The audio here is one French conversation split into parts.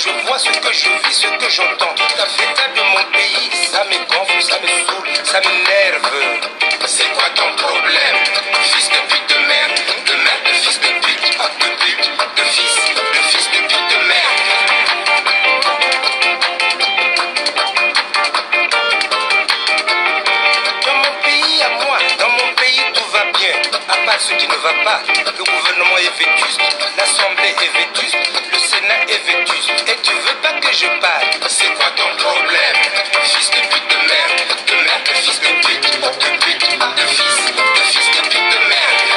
je vois, ce que je vis, ce que j'entends. Tout à fait tas de mon pays, ça me gonfle, ça me saoule, ça m'énerve. C'est quoi ton problème? Fils de pute de merde, de fils de pute, de pute, de fils de pute de merde. Dans mon pays à moi, dans mon pays tout va bien. À part ce qui ne va pas, le gouvernement est vétuste, l'assemblée est vétuste, le Sénat est vétuste. Et tu veux pas que je parle? C'est quoi ton problème? Fils de pute de merde, de fils de pute, de pute, de fils de pute de merde.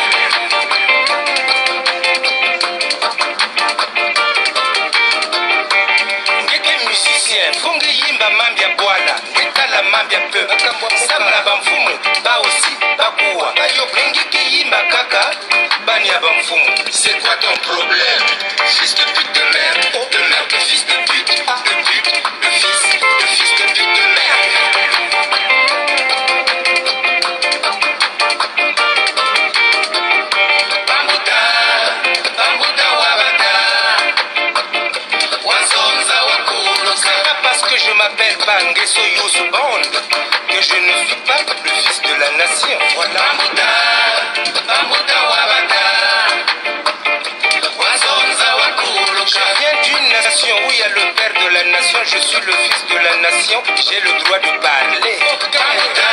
Ngeke musicien, fungi yimba mambia bwala, ngekala mambia peu, samna bamfumu, ba aussi, bakuwa, ngeke yimba kaka, bani ya bamfumu. C'est quoi ton problème? Fils de pute de merde, de fils de pute, de fils de pute de merde. Je m'appelle Bangeso Youssou Bond, que je ne suis pas le fils de la nation. Voilà. Je viens d'une nation où il y a le père de la nation, je suis le fils de la nation, j'ai le droit de parler. Tu as le droit.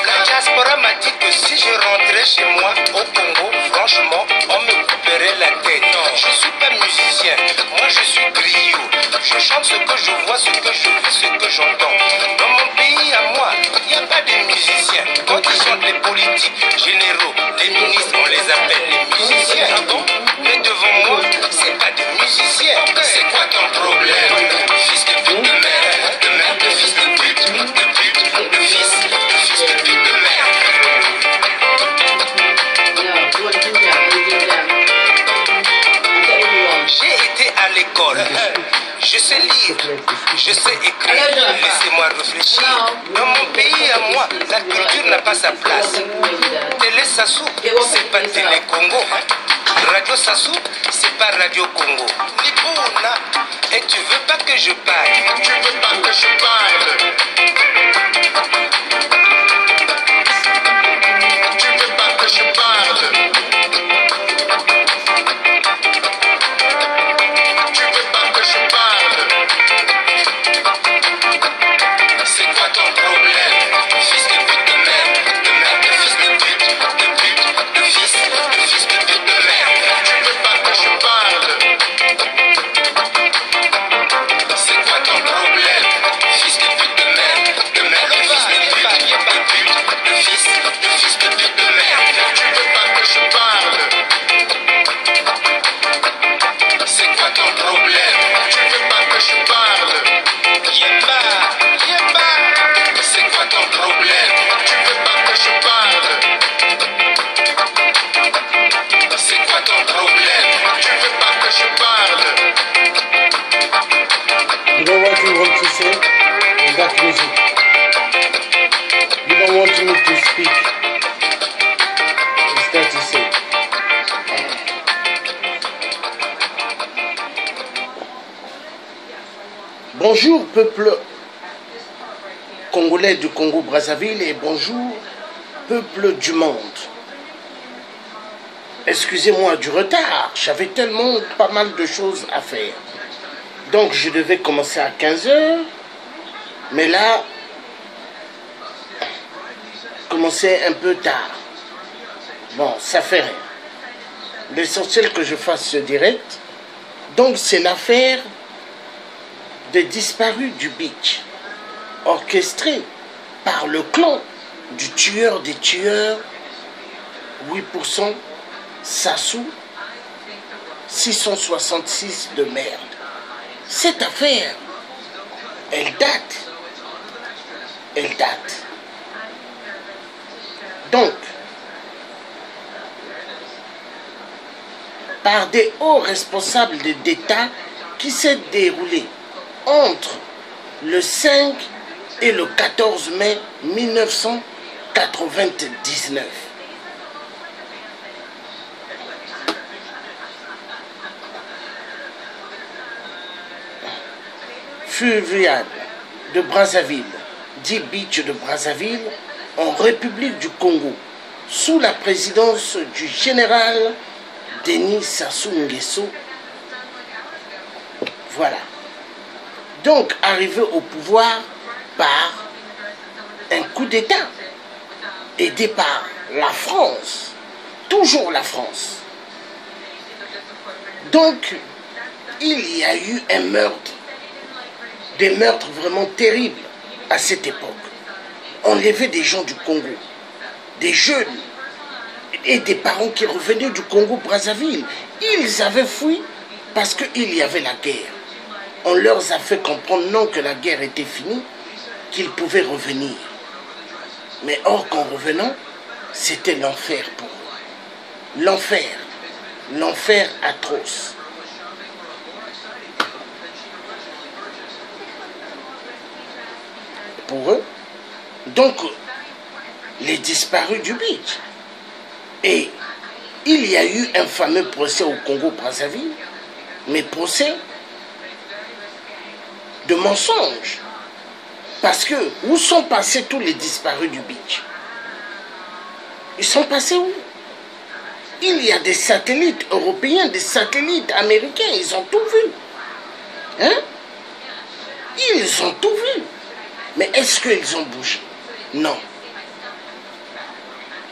La diaspora m'a dit que si je rentrais chez moi au Congo, franchement, on me couperait la tête. Je suis pas musicien, moi je suis griot. Je chante ce que je vois, ce que je vis, ce que j'entends. Dans mon pays à moi, il n'y a pas de musiciens. Quand ils chantent les politiques, généraux, les ministres, on les appelle les musiciens. Ah bon? Mais devant moi, c'est pas des musiciens. C'est quoi ton problème? Fils de pute de merde, de fils de pute, de fils de pute de merde. J'ai été à l'école, je sais lire, je sais écrire, laissez-moi réfléchir. Dans mon pays à moi, la culture n'a pas sa place. Télé Sassou, c'est pas Télé Congo. Radio Sassou, c'est pas Radio Congo. Libouna, et tu veux pas que je parle? Tu veux pas que je parle? Tu veux pas que je parle? Tu veux pas que je parle? C'est quoi ton problème? Fils de pute de merde, de fils de pute, de fils de pute de merde. Tu veux pas que je parle? C'est quoi ton problème? Fils de pute de merde, de fils de pute, de fils de pute de merde. Tu veux pas que je parle? C'est quoi ton problème? Tu veux pas que je parle? Yéba, yéba. C'est quoi ton problème? Tu veux pas que je parle? C'est quoi ton problème? Tu veux pas que je parle? You know what you want to say? Is that music? You don't want me to speak. Is that to say? Bonjour peuple congolais du Congo-Brazzaville et bonjour peuple du monde. Excusez-moi du retard, j'avais tellement pas mal de choses à faire. Donc je devais commencer à 15 h, mais là, commencer un peu tard. Bon, ça fait rien. L'essentiel que je fasse ce direct, donc c'est l'affaire des disparus du beach, orchestré par le clan du tueur des tueurs, 8% Sassou, 666 de merde. Cette affaire, elle date. Donc, par des hauts responsables d'État qui s'est déroulée entre le 5 et le 14 mai 1999. fluvial de Brazzaville, dit Beach de Brazzaville, en République du Congo, sous la présidence du général Denis Sassou Nguesso. Voilà. Donc, arrivé au pouvoir par un coup d'État, aidé par la France, toujours la France. Donc, il y a eu un meurtre, des meurtres vraiment terribles à cette époque. Enlever des gens du Congo, des jeunes et des parents qui revenaient du Congo-Brazzaville. Ils avaient fui parce qu'il y avait la guerre. On leur a fait comprendre non que la guerre était finie, qu'ils pouvaient revenir. Mais or qu'en revenant, c'était l'enfer pour eux. L'enfer. L'enfer atroce. Pour eux. Donc, les disparus du Beach. Et il y a eu un fameux procès au Congo-Brazzaville, mais procès de mensonges. Parce que où sont passés tous les disparus du Beach? Ils sont passés où? Il y a des satellites européens, des satellites américains, ils ont tout vu. Hein? Ils ont tout vu. Mais est-ce qu'ils ont bougé? Non.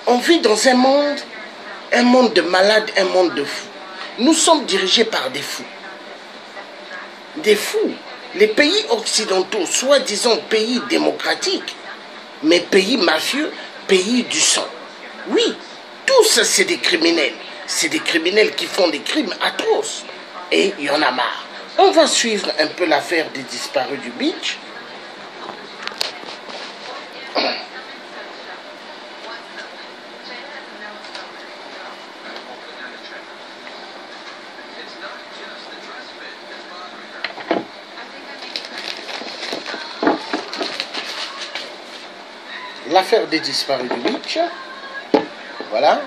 On vit dans un monde de malades, un monde de fous. Nous sommes dirigés par des fous. Des fous. Les pays occidentaux, soi-disant pays démocratiques, mais pays mafieux, pays du sang. Oui, tous c'est des criminels. C'est des criminels qui font des crimes atroces. Et il y en a marre. On va suivre un peu l'affaire des disparus du Beach. L'affaire des disparus du Beach. Voilà.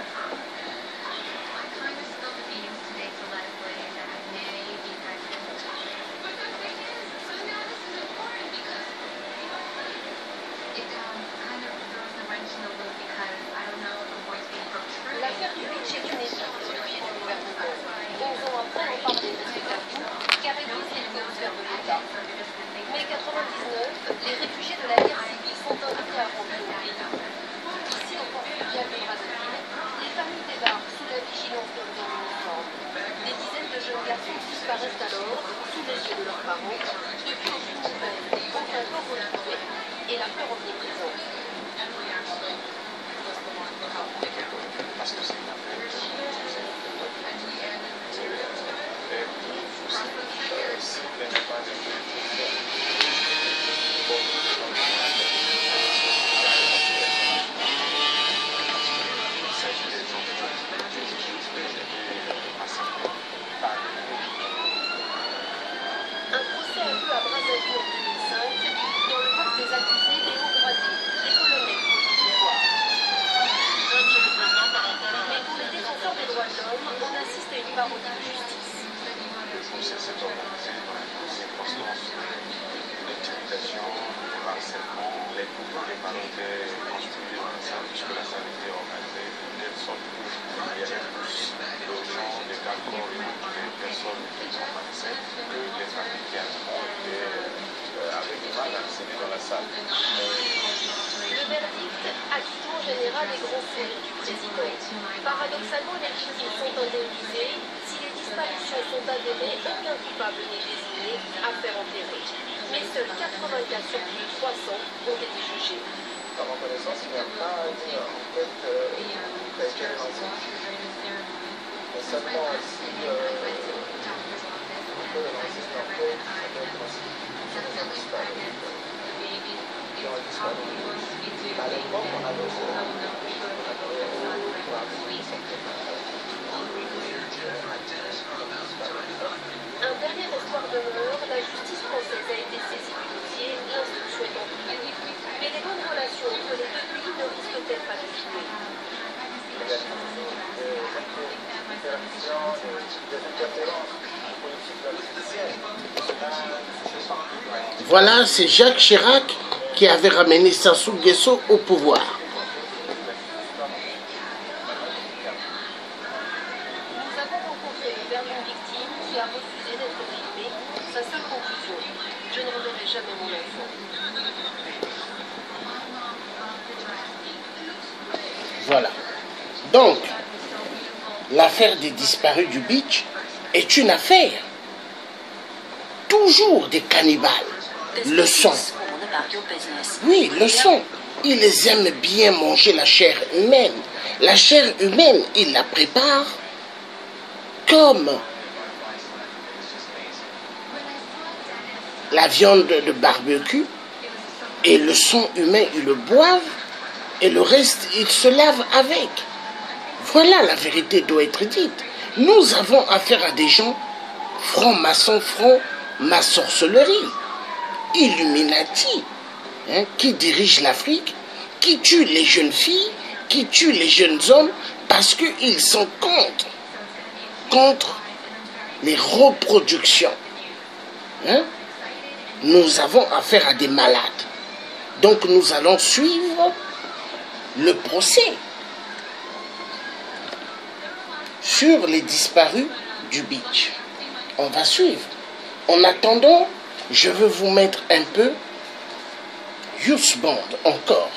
L'affaire du Beach est une étude sur le pied du gouvernement. 11 ans après, on parle des résultats car réduisent les commissaires de l'État. Mai 99, les réfugiés de la guerre civile sont invités à rentrer au pays. Ici, au port fluvial de Brazzaville, les familles débarquent sous la vigilance de leurs uniformes. Des dizaines de jeunes garçons disparaissent alors, sous les yeux de leurs parents, depuis aucune nouvelle, aucun corps retrouvé, et la peur omniprésente. Un procès a lieu à Brazzaville en 2005, dans le box des accusés des hauts gradés, les colonels du pouvoir. Mais pour les défenseurs des droits de l'homme, on assiste à une parodie de justice. Le procès s'est organisé dans les circonstances d'intimidation, de harcèlement, les groupes de parenté constitués dans la salle, puisque la salle était organisée de telle sorte qu'il y avait plus de gens, des cas corps et des personnes qui comparaissaient que les familles qui ont été avec du mal à accéder dans la salle. Le verdict, acquittement général et grand sourire du président. Paradoxalement, les victimes sont indemnisées. Si les disparitions sont avérées, aucun coupable n'est désigné, affaire enterrée. Mais seuls 80 cas sur plus de 300 ont été jugés. À ma connaissance, il n'y a pas une enquête qui a été lancée. Mais seulement si on peut lancer une enquête sur les disparus. Qui ont disparu. À l'époque, on avait aussi un dernier espoir demeure, la justice française a été saisie du dossier, l'instruction est en cours. Mais les bonnes relations entre les deux pays ne risquent-elles pas de filer? des interférences politiques politiciennes. Cela, je ne sais pas. Voilà, c'est Jacques Chirac qui avait ramené Sassou Nguesso au pouvoir. Nous avons rencontré le père d'une victime qui a refusé d'être filmé. Sa seule conclusion, je ne reverrai jamais mon enfant. Voilà. Donc, l'affaire des disparus du beach est une affaire toujours des cannibales. Le sont. Oui, le sont. Ils aiment bien manger la chair humaine. La chair humaine, ils la préparent comme la viande de barbecue, et le sang humain, ils le boivent, et le reste, ils se lavent avec. Voilà, la vérité doit être dite. Nous avons affaire à des gens francs-maçons, francs-maçorcellerie, Illuminati, hein, qui dirigent l'Afrique, qui tuent les jeunes filles, qui tuent les jeunes hommes, parce qu'ils sont contre les reproductions. Hein? Nous avons affaire à des malades. Donc nous allons suivre le procès sur les disparus du beach. On va suivre. En attendant, je veux vous mettre un peu Youth Band encore.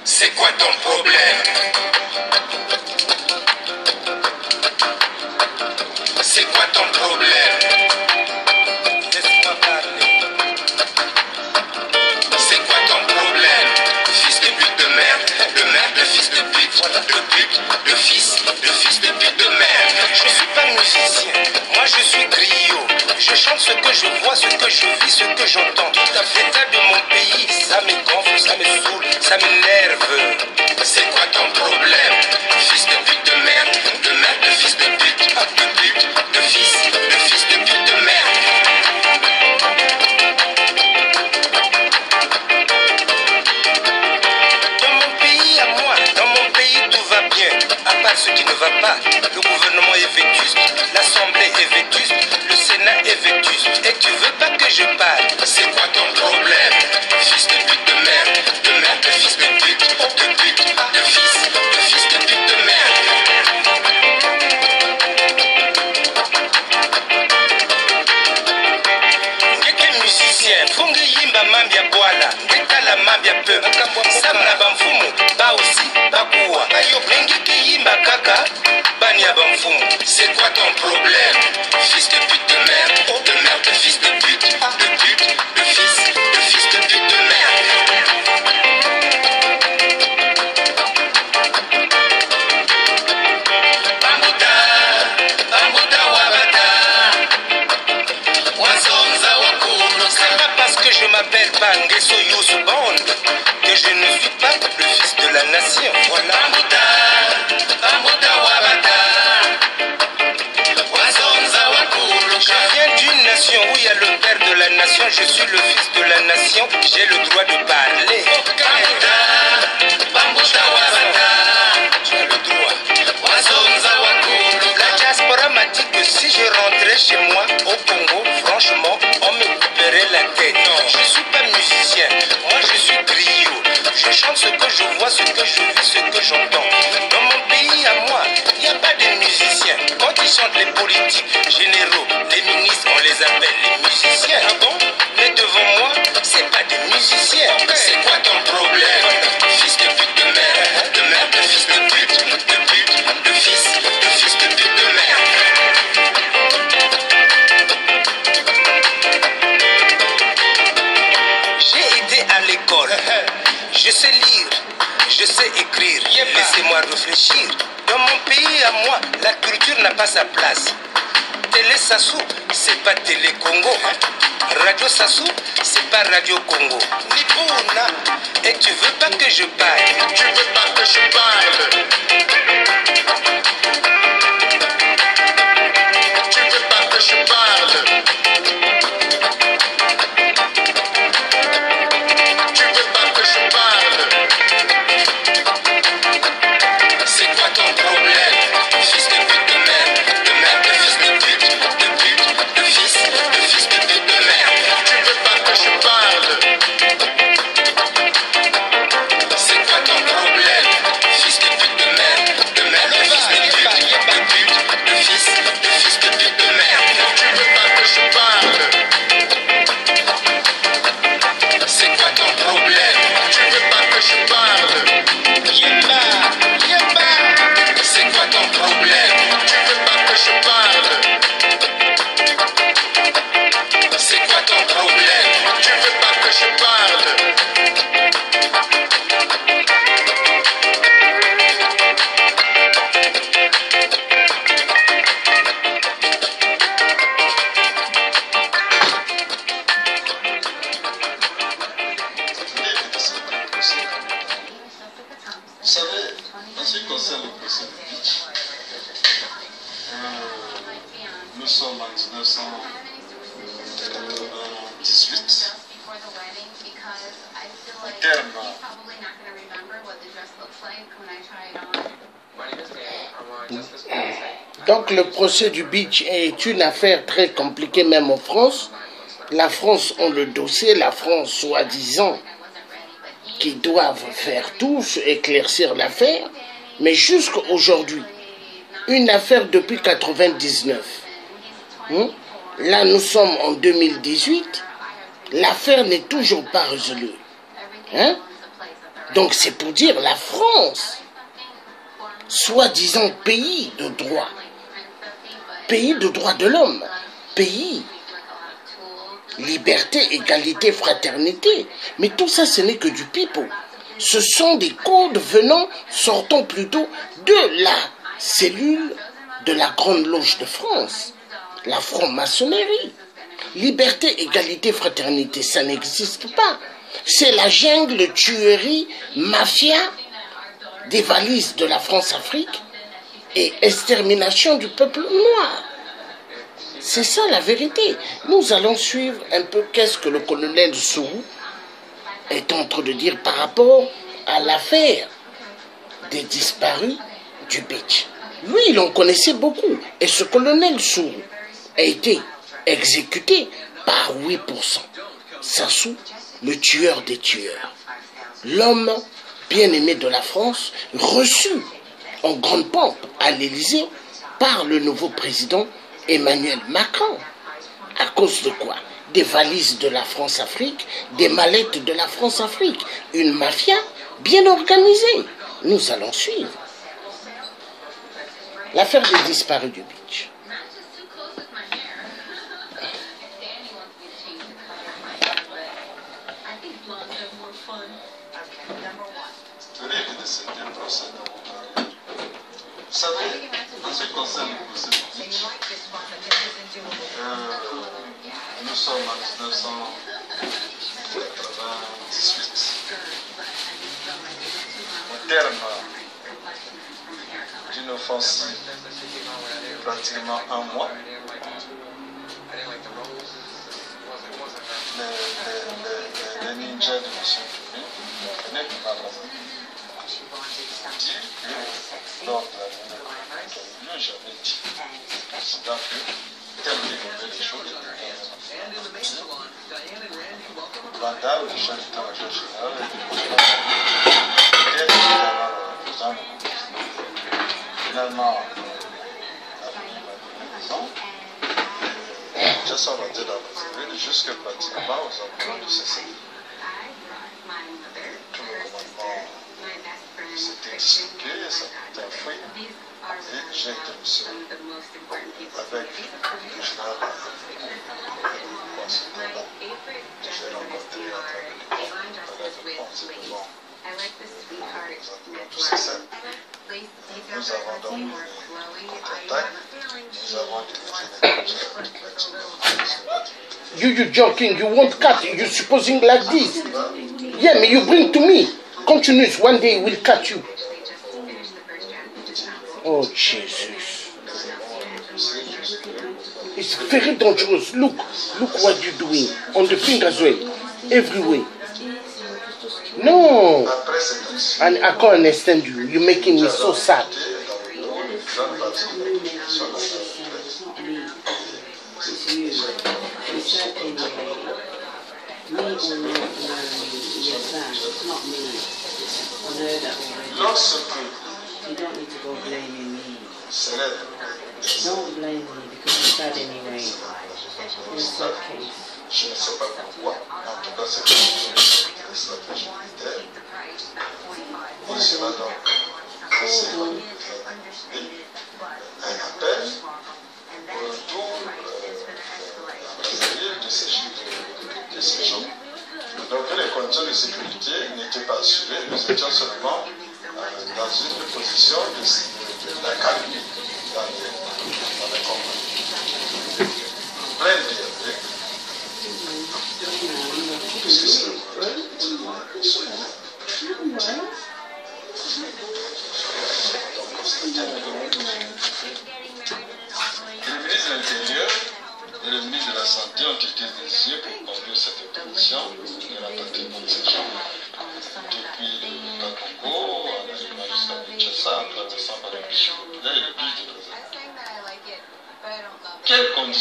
C'est quoi ton problème? C'est quoi ton problème? Laisse-moi parler. C'est quoi ton problème? Fils de pute de merde, de fils de pute, de fils de pute de merde. Je suis pas musicien, moi je suis griot. Je chante ce que je vois, ce que je vis, ce que j'entends. L'état de mon pays, ça me gonfle, ça me saoule, ça m'énerve. C'est quoi ton problème? Fils de pute de merde, de fils de pute, de fils de pute de merde. Dans mon pays à moi, dans mon pays tout va bien. À part ce qui ne va pas, le gouvernement est vétuste, l'assemblée est vétuste, le Sénat est vétuste. Et tu veux pas que je parle? C'est quoi ton problème? Fils de pute de merde, de fils de pute, de fils de pute de merde. Ngeke musicien, fungi yimba mambia bwala, ngekala mambia peu, samna bamfumu, ba aussi, bakuwa, ngeke yimba kaka, bania bamfumu. C'est quoi ton problème? Fils de pute de merde, de fils de pute, de fils de pute de merde. C'est pas parce que je m'appelle Bangeso Youth Band que je ne suis pas le fils de la nation. Voilà. Je viens d'une nation où il y a le père de la nation, je suis le fils de la nation, j'ai le droit de parler. Tu as le droit. La diaspora m'a dit que si je rentrais chez moi au Congo, franchement, on me couperait la tête. Je suis pas musicien, moi je suis griot. Je chante ce que je vois, ce que je vis, ce que j'entends. Dans mon pays à moi, il n'y a pas de musiciens. Quand ils chantent les politiques, généraux, les ministres, on les appelle les musiciens. Ah bon? Mais devant moi, c'est pas des musiciens. C'est quoi ton problème? Fils de pute de merde, de fils de pute, de fils de pute de merde. J'ai été à l'école, je sais lire, je sais écrire, laissez-moi réfléchir. Dans mon pays à moi, la culture n'a pas sa place. Télé Sassou, c'est pas Télé Congo. Radio Sassou, c'est pas Radio Congo. Nipouna, et tu veux pas que je parle? Tu veux pas que je parle? Tu veux pas que je parle? Tu veux pas que je parle? concerne le procès de Beach, nous sommes en 1998. Au terme Donc le procès du Beach est une affaire très compliquée même en France. La France a le dossier, la France soi-disant qui doivent faire tout, éclaircir l'affaire, mais jusqu'à aujourd'hui, une affaire depuis 1999. Là nous sommes en 2018, l'affaire n'est toujours pas résolue. Donc c'est pour dire la France, soi-disant pays de droit de l'homme, pays liberté, égalité, fraternité. Mais tout ça, ce n'est que du pipeau. Ce sont des codes sortant plutôt de la cellule de la Grande Loge de France, la franc-maçonnerie. Liberté, égalité, fraternité, ça n'existe pas. C'est la jungle, tuerie, mafia, des valises de la France-Afrique et extermination du peuple noir. C'est ça la vérité. Nous allons suivre un peu qu'est-ce que le colonel Sourou est en train de dire par rapport à l'affaire des disparus du Beach. Lui, il en connaissait beaucoup. Et ce colonel Sourou a été exécuté par 8%. Sassou, le tueur des tueurs. L'homme bien-aimé de la France, reçu en grande pompe à l'Élysée par le nouveau président Emmanuel Macron. À cause de quoi? Des valises de la France-Afrique, des mallettes de la France-Afrique. Une mafia bien organisée. Nous allons suivre. L'affaire des disparus du Beach. Vous savez, en ce qui concerne le procès de Beach, nous sommes en 1998. Au terme d'une offensive pratiquement un mois, les ninjas de M. Touré venaient de Marazan. Lors de la réunion, j'avais dit au président que tel développait les choses. Bandar, le chef d'état-major général, était dans finalement, la maison, déjà ça va dire dans la cellule, jusque pratiquement aux environs de ce série. Tout le commandement s'était discuté, ça était un fruit, et j'ai été monsieur avec le général j'ai rencontré à travers les possiblement tous ces scènes. Nous avons donc eu contact, nous avons You joking, you won't cut, you supposing like this. Yeah, but you bring to me. Continuous, one day will cut you. Oh Jesus. It's very dangerous. Look what you're doing. On the finger as well. Everywhere. No. And I can't understand you. You're making me so sad. You don't need to go blaming me. Don't blame me because it's bad anyway. It's that case. Je ne sais pas pourquoi, en tout cas c'est une stratégie militaire. Et cela donc, c'est un appel au retour de ces gens. Donc les conditions de sécurité n'étaient pas assurées, nous étions seulement dans une position d'accalmie dans les combats. Plein de liberté. Puisque c'est le gouvernement.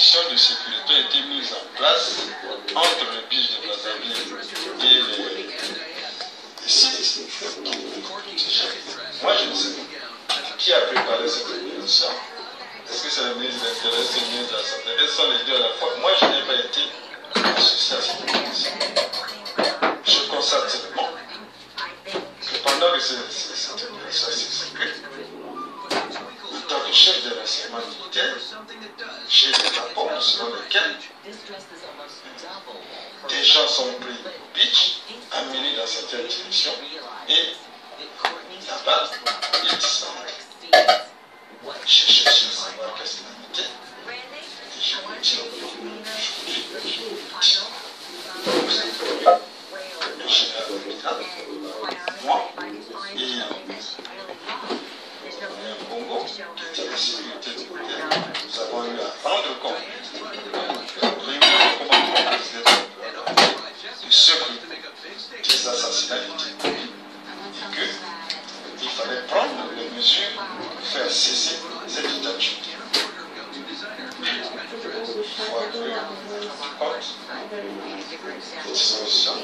conditions de sécurité ont été mises en place entre le biche de Brazzaville et les... Ici, moi je ne sais pas. Qui a préparé cette opération? Est-ce que c'est le ministre de l'Intérieur, c'est le ministre de la Santé? Elles sont les deux à la fois. Moi je n'ai pas été associé à cette opération. Je constate seulement que pendant que cette opération s'exécute, en tant que chef de renseignement militaire, j'ai des rapports selon lesquels des gens sont pris au beach, amenés dans certaines directions, et là-bas, ils sont cherchés sur savoir qu'est-ce qu'il en était. Et je vous dis, le général Bidal, moi, et Congo, qui était la sécurité du militaire, nous avons eu à rendre compte de ce que des assassinats étaient commis et qu'il fallait prendre des mesures pour faire cesser cette dictature. Il faut avoir compte des dispositions qui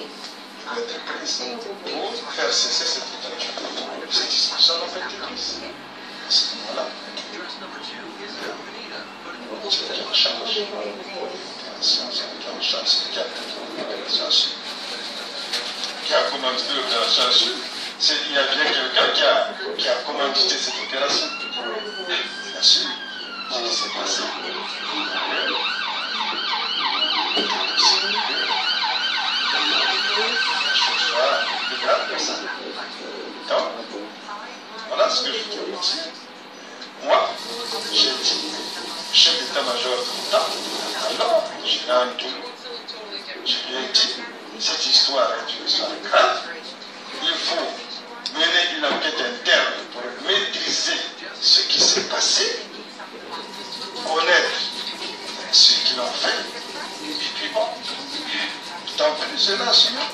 ont été prises pour faire cesser cette dictature. Ces dispositions n'ont pas été prises. À ce moment-là, c'est qui en charge. Qui a commandité l'opération Sud. Il y a bien quelqu'un qui a commandité cette opération. Bien sûr, ce qui s'est passé. C'est grave comme ça. Donc, voilà ce que je veux dire. Moi, j'ai dit, chef d'état-major de l'État, alors, général Ndoumou, je lui ai dit, cette histoire est une histoire grave. Il faut mener une enquête interne pour maîtriser ce qui s'est passé, connaître ce qu'ils ont fait, et puis bon, tant que cela, sinon,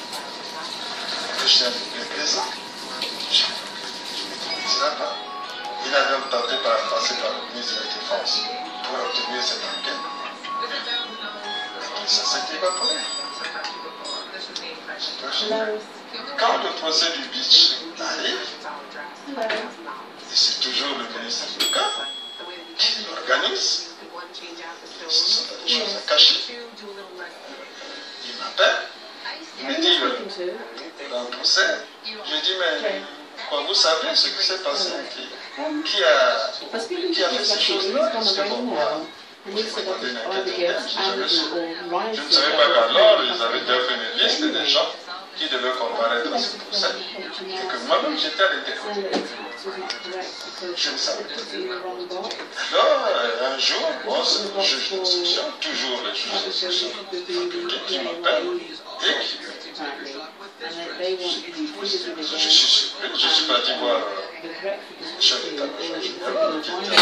le chef est présent. Il a même tenté par passer par le ministre de la Défense pour obtenir cette enquête. Et ça s'est évaporé. Quand le procès du beach arrive, et c'est toujours le ministre du cas qui l'organise, ce sont des choses à cacher. Il m'appelle, il me dit, dans le procès, je lui dis, mais quoi, vous savez ce qui s'est passé? Qui a fait ces choses-là? Parce que bon, moi, je ne savais pas qu'alors, ils avaient déjà fait une liste des gens qui devaient comparaître dans ce procès. Et que moi-même, j'étais à l'intérieur. Je ne savais pas. Alors, un jour, bon, c'est le juge d'instruction, toujours le juge d'instruction, qui m'appelle et qui me dit, je suis surpris, je suis parti voir le chef d'état-major général qui était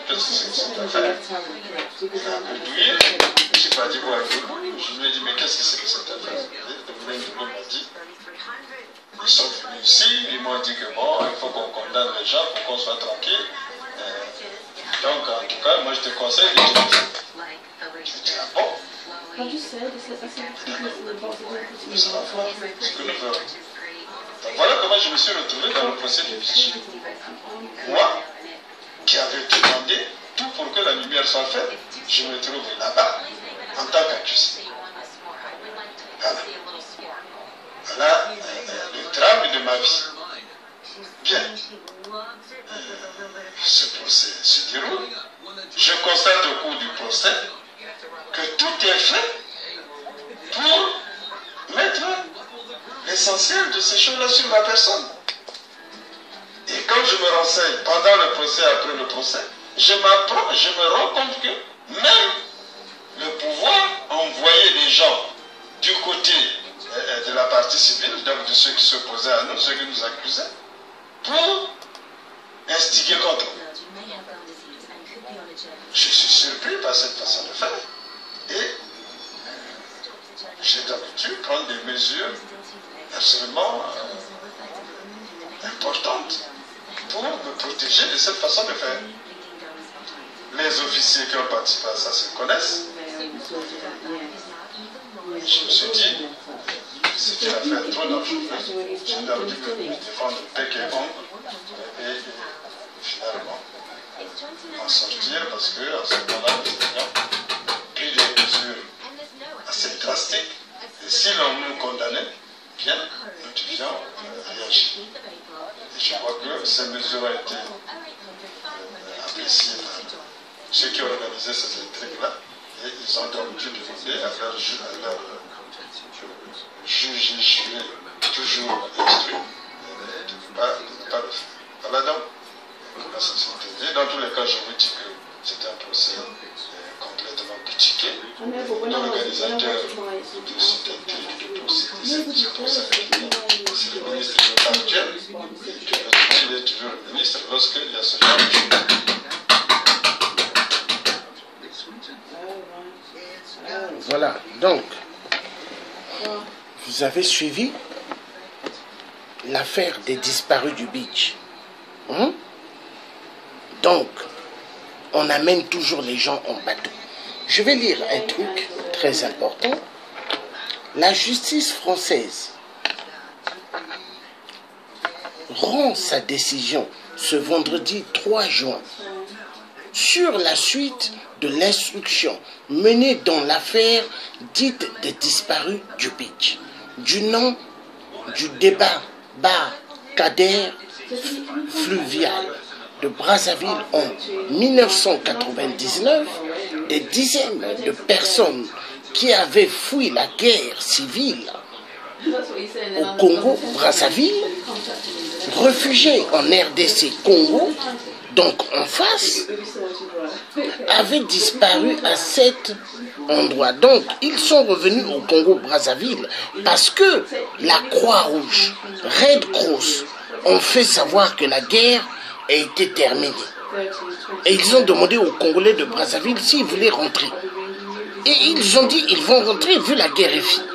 qu'est-ce que c'est que cette affaire? Je suis parti voir Ndoumou, je lui ai dit, mais qu'est-ce que c'est que cette affaire? Ndoumou m'a dit, ils sont venus ici, ils m'ont dit que bon, il faut qu'on condamne les gens pour qu'on soit tranquille. Donc, en tout cas, moi je te conseille de dire ça. Je dis, ah bon? Nous allons voir ce que nous verrons. Donc voilà comment je me suis retrouvé dans le procès du Vichy. Moi, qui avait demandé tout pour que la lumière soit faite, je me trouve là-bas en tant qu'accusé. Voilà le drame de ma vie. Bien. Ce procès se déroule. Je constate au cours du procès que tout est fait pour mettre l'essentiel de ces choses-là sur ma personne. Et quand je me renseigne pendant le procès, après le procès, je me rends compte que même le pouvoir envoyait des gens du côté de la partie civile, donc de ceux qui s'opposaient à nous, ceux qui nous accusaient, pour instiguer contre nous. Je suis surpris par cette façon de faire. Et j'ai d'habitude prendre des mesures absolument importantes pour me protéger de cette façon de faire. Les officiers qui ont participé à ça se connaissent. Je me suis dit, c'est une affaire trop dangereuse. J'ai d'abord dû me défendre bec et ongle et finalement en sortir parce qu'à ce moment-là, nous avions pris des mesures assez drastiques et si l'on nous condamnait, bien, nous devions réagir. Et je crois que ces mesures ont été appréciées par ceux qui ont organisé ces intrigues-là. Et ils ont donc dû demander à leur juge juré, toujours instruit, de ne pas le faire. Voilà donc la société. Et dans tous les cas, je vous dis que c'est un procès complètement critiqué. L'organisateur de cette intrigue de procès, c'est le ministre de l'État actuel. Il est toujours le ministre lorsqu'il y a ce genre de choses. Voilà, donc, vous avez suivi l'affaire des disparus du beach. Donc, on amène toujours les gens en bateau. Je vais lire un truc très important. La justice française rend sa décision ce vendredi 3 juin sur la suite de l'instruction menée dans l'affaire dite des disparus du beach, du nom du débat barricadaire fluvial de Brazzaville en 1999, des dizaines de personnes qui avaient fui la guerre civile au Congo-Brazzaville, réfugiés en RDC Congo, donc en face, avaient disparu à cet endroit. Donc, ils sont revenus au Congo-Brazzaville parce que la Croix-Rouge, Red Cross, ont fait savoir que la guerre a été terminée. Et ils ont demandé aux Congolais de Brazzaville s'ils voulaient rentrer. Et ils ont dit qu'ils vont rentrer vu la guerre est finie.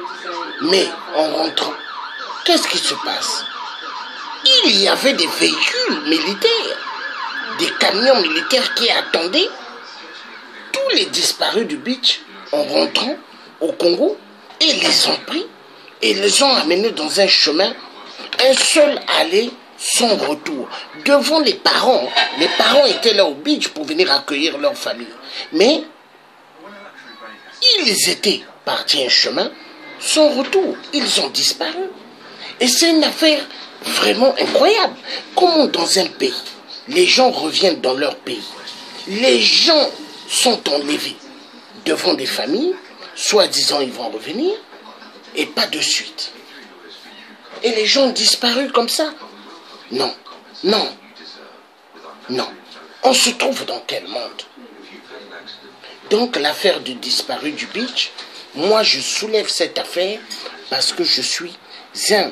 Mais en rentrant, qu'est-ce qui se passe? Il y avait des véhicules militaires, des camions militaires qui attendaient tous les disparus du beach en rentrant au Congo et les ont pris et les ont amenés dans un chemin, un seul aller sans retour, devant les parents. Les parents étaient là au beach pour venir accueillir leur famille. Mais ils étaient partis un chemin sans retour. Ils ont disparu. Et c'est une affaire vraiment incroyable. Comment dans un pays, les gens reviennent dans leur pays. Les gens sont enlevés devant des familles, soi-disant ils vont revenir, et pas de suite. Et les gens ont disparu comme ça. Non, non, non. On se trouve dans quel monde? Donc l'affaire du disparu du beach, moi je soulève cette affaire parce que je suis un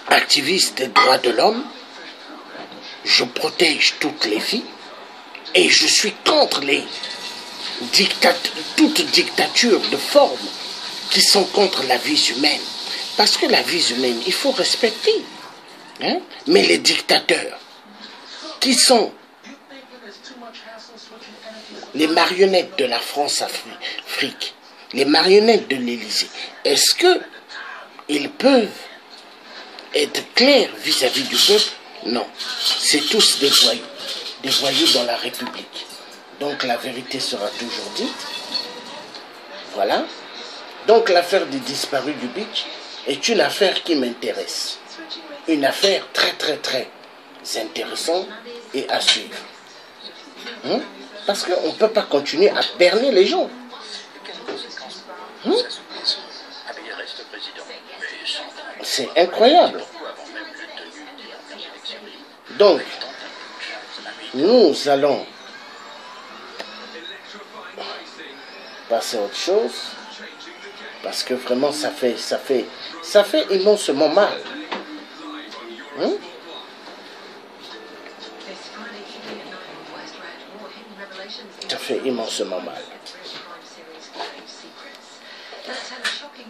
activiste des droits de l'homme, je protège toutes les filles et je suis contre les toute dictature de forme qui sont contre la vie humaine. Parce que la vie humaine, il faut respecter. Hein? Mais les dictateurs qui sont les marionnettes de la France-Afrique, les marionnettes de l'Élysée, est-ce qu'ils peuvent être clairs vis-à-vis du peuple? Non, c'est tous des voyous dans la République. Donc la vérité sera toujours dite. Voilà. Donc l'affaire des disparus du beach est une affaire qui m'intéresse. Une affaire très très très intéressante et à suivre. Parce qu'on ne peut pas continuer à berner les gens. C'est incroyable. Donc, nous allons passer à autre chose. Parce que vraiment, ça fait immensément mal. Ça fait immensément mal. Un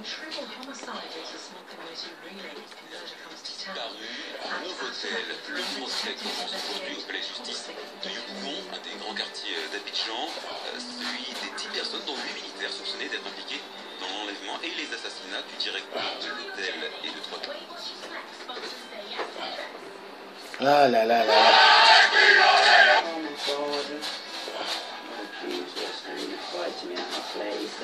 nouveau hôtel, le procès commence aujourd'hui au palais de justice de Yopougon, un des grands quartiers d'Abidjan, celui des 10 personnes, dont 8 militaires soupçonnés d'être impliqués dans l'enlèvement et les assassinats du directeur de l'hôtel et de 3 autres. Ah là là là. Oh my God. Oh Jesus, and you fight me out of place.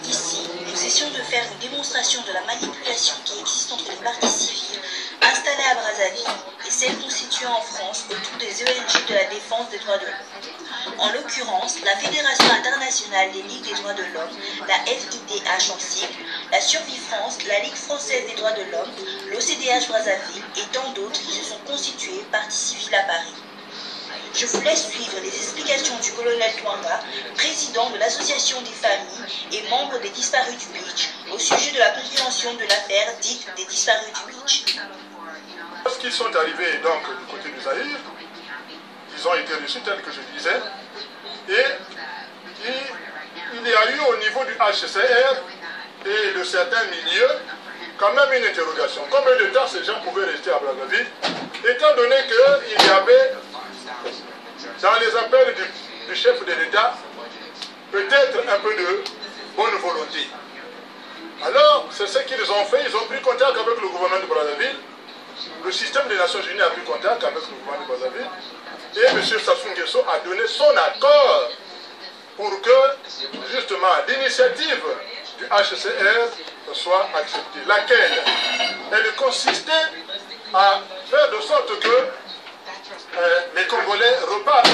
Ici, nous essayons de faire une démonstration de la manipulation qui existe entre les partis civils installés à Brazzaville et celles constituant en France autour des ONG de la défense des droits de l'homme. En l'occurrence, la Fédération internationale des ligues des droits de l'homme, la FIDH en sigle, la Survie France, la Ligue française des droits de l'homme, l'OCDH Brazzaville et tant d'autres qui se sont constitués partis civils à Paris. Je vous laisse suivre les explications du colonel Twanga, président de l'association des familles et membre des disparus du Beach, au sujet de la compréhension de l'affaire dite des disparus du Beach. Lorsqu'ils sont arrivés donc du côté du Zaïre, ils ont été reçus tels que je disais, et il y a eu au niveau du HCR et de certains milieux quand même une interrogation. Combien de temps ces gens pouvaient rester à Brazzaville, étant donné qu'il y avait dans les appels du chef de l'État peut-être un peu de bonne volonté. Alors, c'est ce qu'ils ont fait, ils ont pris contact avec le gouvernement de Brazzaville, le système des Nations Unies a pris contact avec le gouvernement de Brazzaville, et M. Sassou Nguesso a donné son accord pour que, justement, l'initiative du HCR soit acceptée. Laquelle, elle consistait à faire de sorte que les Congolais repartent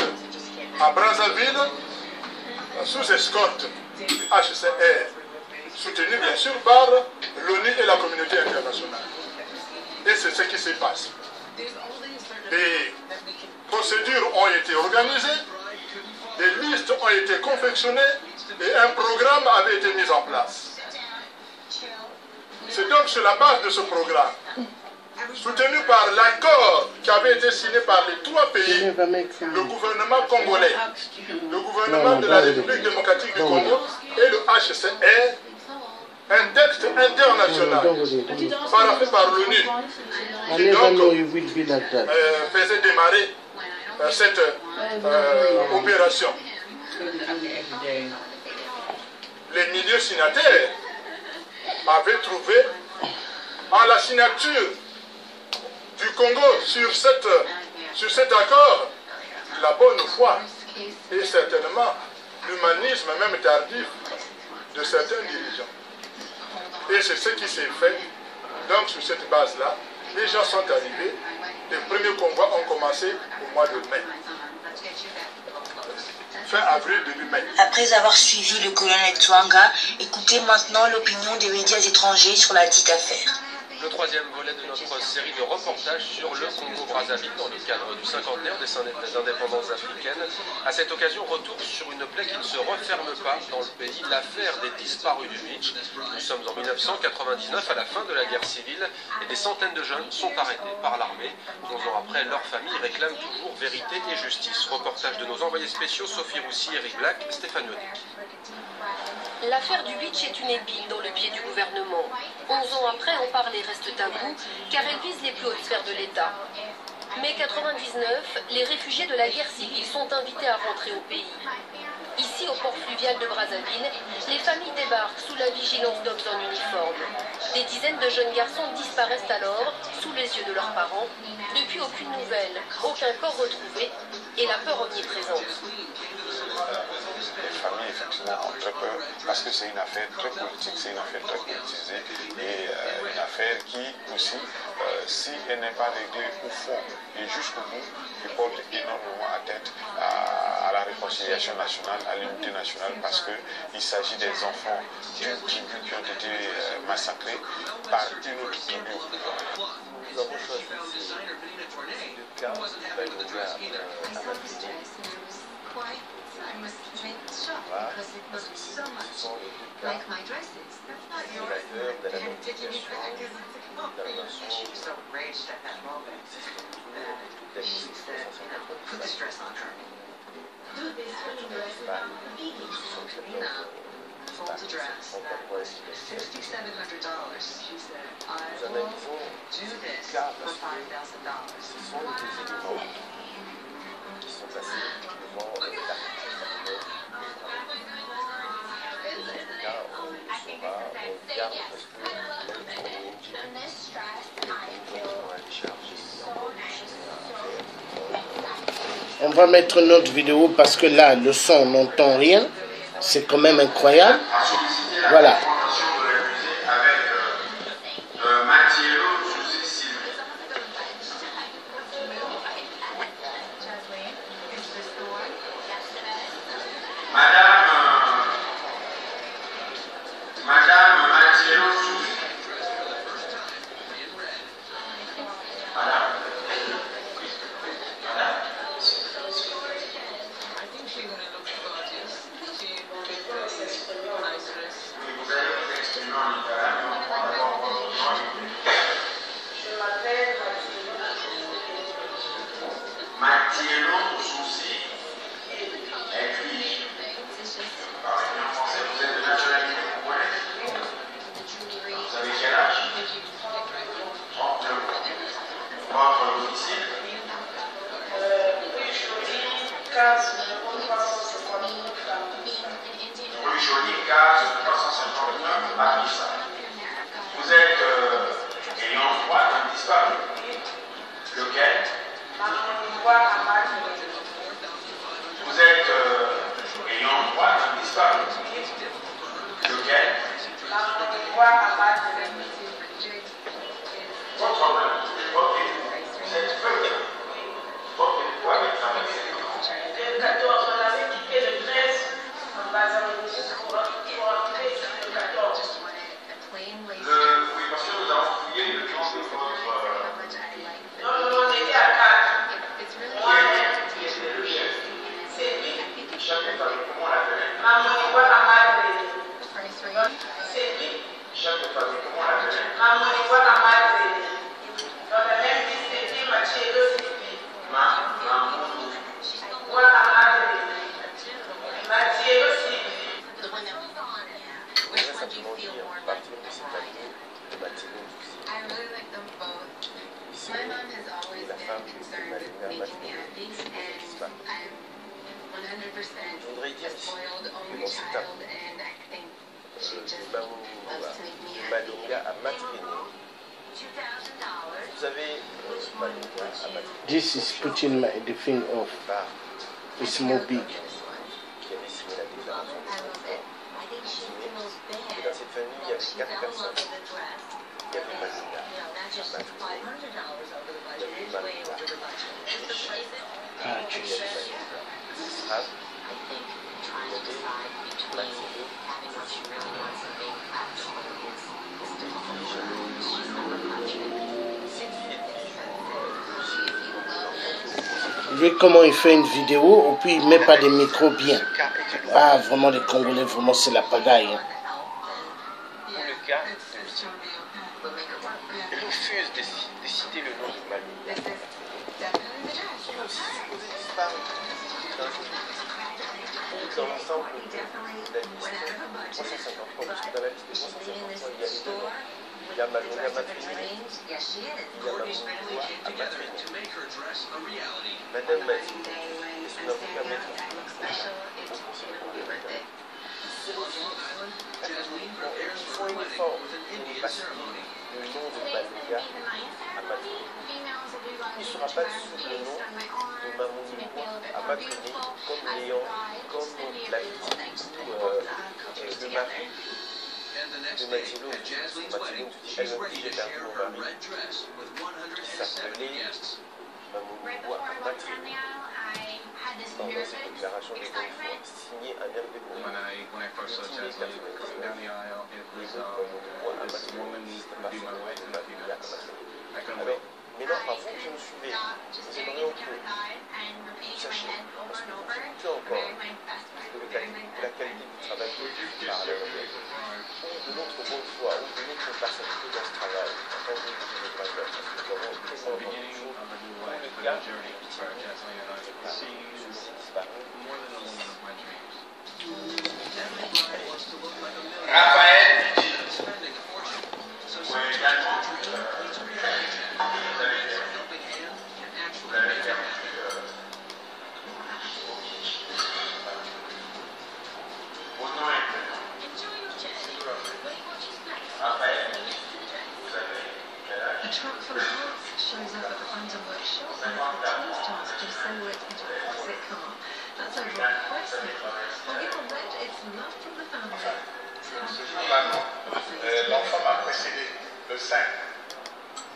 à Brazzaville sous escorte du HCR, soutenu bien sûr par l'ONU et la communauté internationale. Et c'est ce qui se passe. Des procédures ont été organisées, des listes ont été confectionnées et un programme avait été mis en place. C'est donc sur la base de ce programme, soutenu par l'accord qui avait été signé par les 3 pays, le gouvernement congolais, le gouvernement de la République démocratique du Congo et le HCR, un texte international paraphé par l'ONU qui donc faisait démarrer cette opération. Les milieux signataires avaient trouvé en la signature du Congo sur cet accord la bonne foi et certainement l'humanisme même tardif de certains dirigeants. Et c'est ce qui s'est fait. Donc sur cette base-là, les gens sont arrivés. Les premiers convois ont commencé au mois de mai. Fin avril, début mai. Après avoir suivi le colonel Twanga, écoutez maintenant l'opinion des médias étrangers sur la dite affaire. Le troisième volet de notre série de reportages sur le Congo-Brazzaville dans le cadre du 50e des indépendances africaines. À cette occasion, retour sur une plaie qui ne se referme pas dans le pays, l'affaire des disparus du Beach. Nous sommes en 1999, à la fin de la guerre civile, et des centaines de jeunes sont arrêtés par l'armée. 11 ans après, leurs familles réclament toujours vérité et justice. Reportage de nos envoyés spéciaux Sophie Roussy, Eric Black, Stéphane Odic. L'affaire du Beach est une épine dans le pied du gouvernement. 11 ans après, en parler reste tabou, car elle vise les plus hautes sphères de l'État. Mai 99, les réfugiés de la guerre civile sont invités à rentrer au pays. Ici, au port fluvial de Brazzaville, les familles débarquent sous la vigilance d'hommes en uniforme. Des dizaines de jeunes garçons disparaissent alors, sous les yeux de leurs parents. Depuis, aucune nouvelle, aucun corps retrouvé, et la peur omniprésente. Les familles, effectivement, ont très peur parce que c'est une affaire très politique, c'est une affaire très politisée et une affaire qui aussi, si elle n'est pas réglée au fond et jusqu'au bout, qui porte énormément atteinte à la réconciliation nationale, à l'unité nationale, parce qu'il s'agit des enfants d'une tribu qui ont été massacrés par une autre tribu au pouvoir. Nous avons choisi de cas du Malonga à Matignon. Voilà. Ce sont les deux cas révélateurs de la modification d'un mensonge qui existe toujours depuis 1990. Nous analysons ce cas parce que ce sont des éléments qui sont passés devant l'article. On garde parce que on va mettre notre vidéo parce que là, le son, on n'entend rien. C'est quand même incroyable. Voilà. Vous êtes ayant droit d'un disparu. Lequel? Vous êtes ayant droit d'un disparu. Lequel? Votre problème. Ok. Vous êtes veuve. Ok. Vous avez travaillé. Le 14, on avait quitté le 13 en bas pour arriver sur le 14. Oui, parce que nous avons fouillé le nom de votre... Non, on était à 4. Moi, c'est lui. Chaque fois, comment on l'appelait? Maman, il voit la madre. C'est lui. Chaque fois, comment on l'appelait? Maman, il voit la madre. Dans la même liste, c'était Machelo, c'était Maman, voit la madre. Machelo, c'est simplement dire à partir de cette année de Matignon aussi. Ici, la femme de Malonga Matignon disparaît. Je voudrais dire ici que dans cet tableau de Malonga à Matignon, vous avez Malonga à Matignon. This is putting the thing off. It's more big. Qui avait signé la déclaration de transport. Et dans cette famille, il y avait 4 personnes. Il y avait Malonga, il y avait Malonga, Ah, Jesus. Israël, il y avait Matignon. Lui, comment il fait une vidéo, et puis il met pas des micros bien. Ah, vraiment, les Congolais, vraiment, c'est la pagaille. Hein. Pour le cas de Mitigny, il refuse de citer le nom de Malonga. Qui est aussi supposé disparaître dans l'ensemble de la liste 353, parce que dans la liste 353, il y a les deux noms. Il y a Malonga Matignon, il y a Malonga à Matignon. Madame Matignon est sous l'avocat maître au conseil gouvernemental. Ils font une effort de ne pas citer le nom de Malonga à Matignon. Il ne sera pas sous le nom de Mamouniboua à Matignon, comme Léon, comme l'a dit le mari de Matignon. Matignon dit elle-même que j'ai perdu mon mari, qui s'appelait Mamouniboua à Matignon. Dans cette déclaration des conforts signée à Hervé Gourou, le 10 mai 1999, les mots Mamouniboua à Matignon n'existent pas sur le nom de Malonga à Matignon. Alors, Maintenant, avant que vous me suivez, nous aimerions que vous sachiez, parce que vous doutez encore de la qualité du travail que vous faites par l'heure, ou de notre bonne foi, ou de notre personnalité dans ce travail, en tant que victime de droits de l'homme, parce que nous avons tellement entendu de choses, pour le cas de victime disparu. Raphaël A truck full of parts shows up at the front of workshop and it's the team's task to assemble it into a classic car. That's over at Chrysler. Well, here on red, it's love from the family. L'enfant m'a précédé, le 5.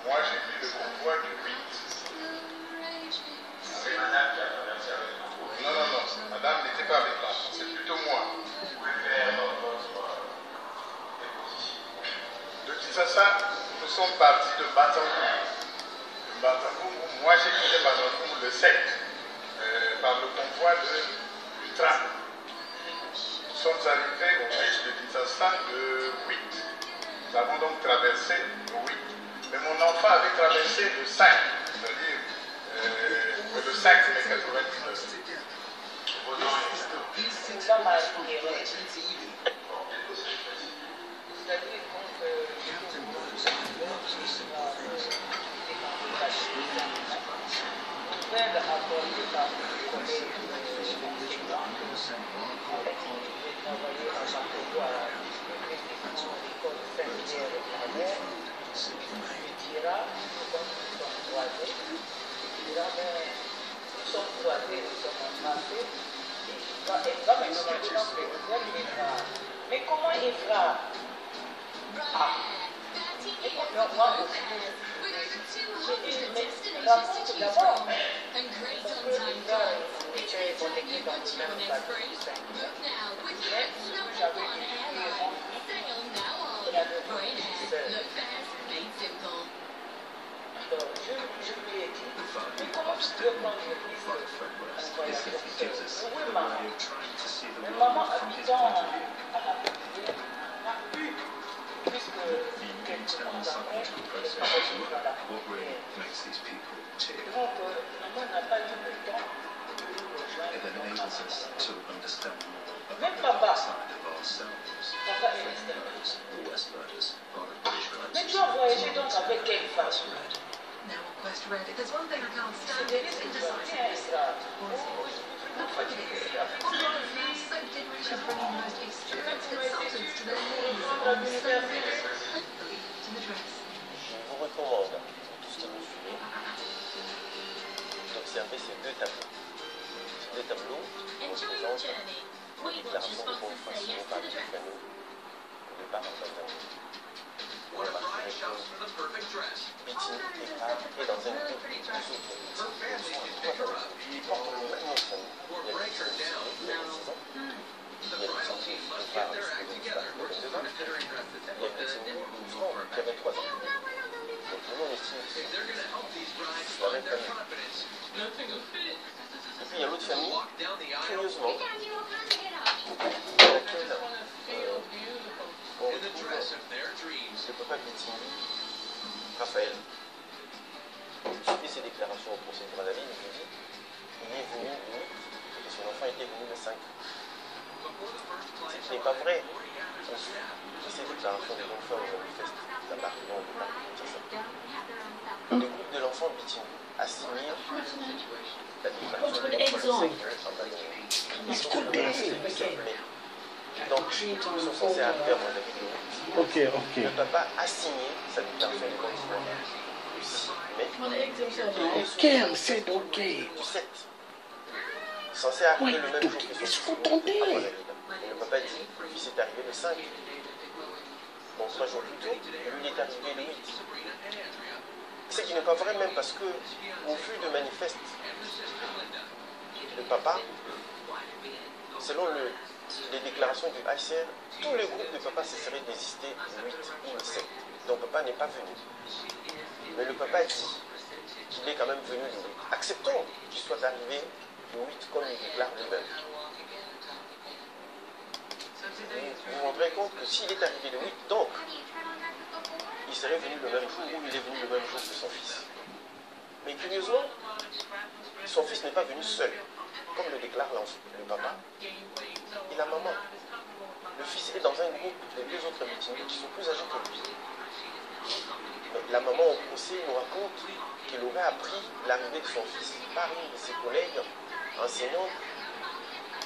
Moi, j'ai vu le convoi du 8. C'est madame qui a traversé avec moi. Non, madame n'était pas avec moi, c'est plutôt moi. De Kinshasa, nous sommes partis de Batankou. Moi, j'ai quitté Batankou le 7 par le convoi du train. Nous sommes arrivés au beach de Kinshasa le 8. Nous avons donc traversé le 8. Mais mon enfant avait traversé le 5, c'est-à-dire le 5 mai 99. Mais comment il fera? Je lui ai dit, mais comment tu peux prendre le risque d'envoyer oui, maman. Mais maman, habitant à la prière, n'a pu, puisque quelques temps après, il est parti dans la prière. Donc, maman n'a pas eu le temps de nous rejoindre. Même papa est resté. Mais tu as voyagé donc avec quelle femme? Now on Quest Red, if there's one thing I can't stand, it's indecisiveness. Look what it is. Online is now so different to bringing the most experienced consultants to their knees on the surface. The lead to the dress. Je vous recommande, tous qui me suivez, d'observer ces deux tableaux. Ces deux tableaux représentent la déclaration de bonne foi signée par les familles au départ en Tanzanie. Vous remarquerez que Bitini est dans un groupe des autres qui portent le même nom de famille. Il y a Bitini qui a 6 ans, il y a Bitini qui parle de 22 ans, il y a Bitini qui avait 3 ans. Donc nous on estime que c'est la même famille. Et puis il y a l'autre famille, curieusement, dans laquelle on retrouve le papa Bitini, Raphaël. Suivez ses déclarations au procès de Brazzaville, il dit il est venu le 8 et son enfant était venu le 5. Ce qui n'est pas vrai. On suit ces déclarations de bonne foi au manifeste d'appartenant au départ de Kinshasa. Le groupe de l'enfant Bitini a signé la déclaration de bonne foi le 5 juin. Donc, ils sont censés arriver avant la vidéo. Le papa a signé sa déclaration de bonne foi le 6 mai. C'est ok. Du 7. Censé arriver le même jour que son fils. Et le papa dit que le fils est arrivé le 5. Donc 3 jours plus tôt, lui il est arrivé le 8. Ce qui n'est pas vrai même parce que au vu de manifeste, le papa, selon les déclarations du HCR, tous les groupes de papa se seraient désistés le 8 ou le 7. Donc papa n'est pas venu. Mais le papa dit qu'il est quand même venu le 8. Acceptons qu'il soit arrivé le 8 comme il déclare lui-même. Vous vous rendrez compte que s'il est arrivé le 8, donc, il serait venu le même jour, ou il est venu le même jour que son fils. Mais curieusement, son fils n'est pas venu seul, comme le déclare le papa et la maman. Le fils est dans un groupe de deux autres victimes qui sont plus âgés que lui. Mais la maman au procès nous raconte qu'elle aurait appris l'arrivée de son fils par une de ses collègues enseignantes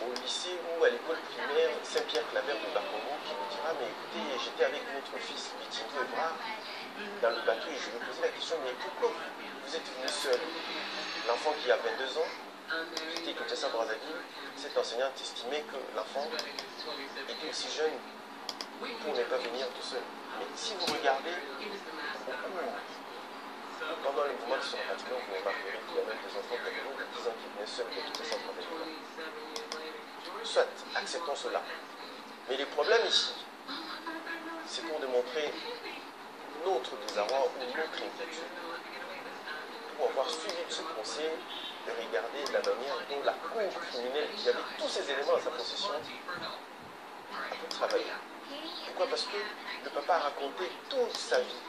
au lycée ou à l'école primaire Saint-Pierre-Claver de Bakongo, qui nous dira, mais écoutez, j'étais avec votre fils victime de Evra dans le bateau et je lui posais la question, mais pourquoi vous êtes venu seul? L'enfant qui a 22 ans, qui était Kinshasa Brazzaville, cette enseignante estimait que l'enfant était aussi jeune pour ne pas venir tout seul. Mais si vous regardez pendant le mouvement de son rapatriement, vous remarquerez qu'il y a même des enfants de 10 ans qui venaient seuls de Kinshasa Brazzaville. Soit, acceptons cela. Mais le problème ici, c'est pour démontrer notre désarroi ou notre inquiétude. Pour avoir suivi ce procès, de regarder la manière dont la cour criminelle, qui avait tous ces éléments à sa possession, a pu travailler. Pourquoi? Parce que le papa a raconté toute sa vie,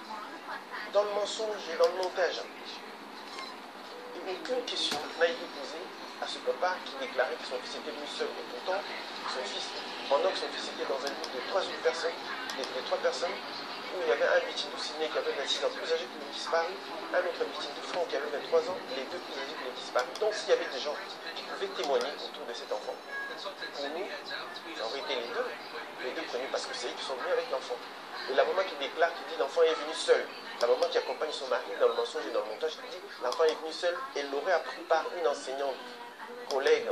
dans le mensonge et dans le montage. Et aucune question n'a été posée à ce papa qui déclarait que son fils était venu seul. Et pourtant, son fils, pendant que son fils était dans un groupe de 3 personnes, où il y avait un victime de Sydney qui avait 26 ans plus âgé que le disparu, un autre victime de Franck qui avait 23 ans, les deux plus âgés que le disparu. Donc s'il y avait des gens qui pouvaient témoigner autour de cet enfant, pour nous, ça aurait été les deux premiers, parce que c'est eux qui sont venus avec l'enfant. Et la maman qui déclare, qui dit l'enfant est venu seul. La maman qui accompagne son mari dans le mensonge et dans le montage, qui dit l'enfant est venu seul, elle l'aurait appris par une enseignante, collègue,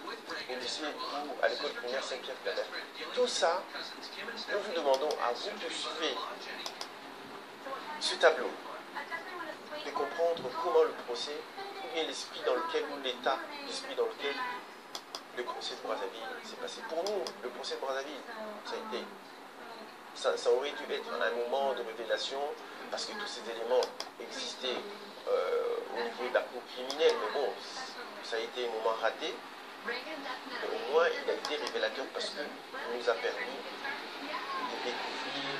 au lycée ou à l'école primaire Saint-Pierre-Claver. Tout ça, nous vous demandons à vous de suivre ce tableau, de comprendre comment le procès, ou bien l'esprit dans lequel, ou l'état d'esprit dans lequel le procès de Brazzaville s'est passé. Pour nous, le procès de Brazzaville, ça aurait dû être un moment de révélation, parce que tous ces éléments existaient au niveau de la cour criminelle, mais bon, ça a été un moment raté. Mais au moins, il a été révélateur parce qu'il nous a permis de découvrir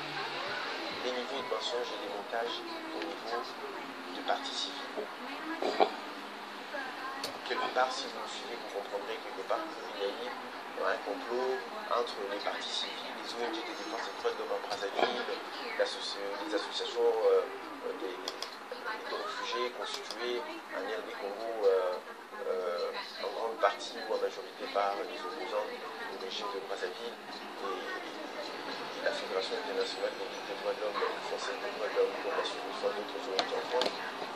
les niveaux de mensonges et des montages au niveau de partie civile. Quelque part, si vous le suivez, vous comprendrez quelque part qu'il y a eu un complot entre les parties civiles, les ONG de défense des droits de l'homme en Brazzaville, les associations des réfugiés constituées en RD Congo en grande partie ou en majorité par les opposants au régime de Brazzaville et la Fédération internationale des droits de l'homme, le Conseil des droits de l'homme, la Suisse, d'autres ONG en France.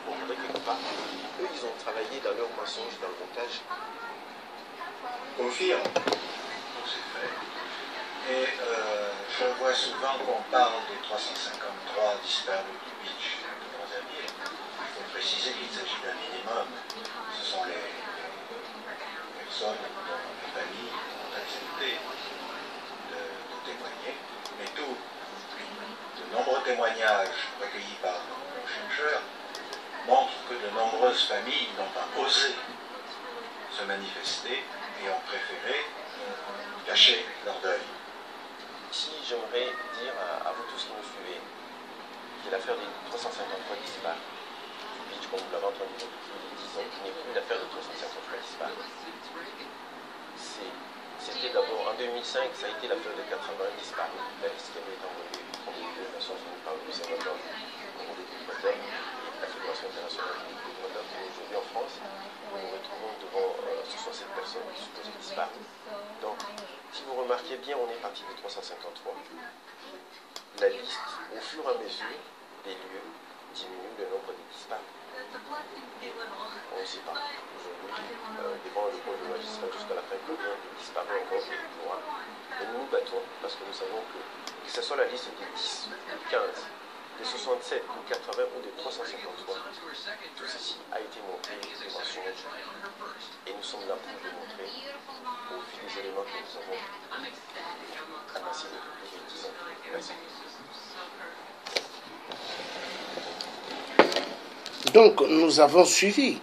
On voudrait quelque part, eux ils ont travaillé dans leur mensonge, dans le montage. Confirme. Et je vois souvent qu'on parle des 353 disparus du beach de Brazzaville. Il faut préciser qu'il s'agit d'un minimum. Ce sont les personnes dont les familles ont accepté de témoigner. Mais de nombreux témoignages recueillis par nos chercheurs montrent que de nombreuses familles n'ont pas osé se manifester et ont préféré cacher leur deuil. Ici, j'aimerais dire à vous tous qui nous suivez que l'affaire des 353 disparus du beach, comme vous l'avez entendu depuis 10 ans, qui n'est plus l'affaire des 353 disparus. C'était d'abord en 2005, ça a été l'affaire des 80 disparus, la liste qui avait été envoyée aux Nations Unies par l'Observatoire Congo des Équateurs et la Fédération internationale des droits de l'homme. Aujourd'hui en France, nous nous retrouvons devant 67 personnes supposées disparues. Donc, si vous remarquez bien, on est parti de 353. La liste, au fur et à mesure des lieux, diminue le nombre de disparus. On ne sait pas. Aujourd'hui, devant le pôle de magistrat jusqu'à la fin, combien de disparus encore et pourra. Et nous nous battons parce que nous savons que ce soit la liste des 10, des 15, des 67, des 80 ou des 353, tout ceci a été montré de mensonges. Et nous sommes là pour le démontrer au fil des éléments que nous avons amassés depuis plus de 10 ans. Merci. Donc nous avons suivi.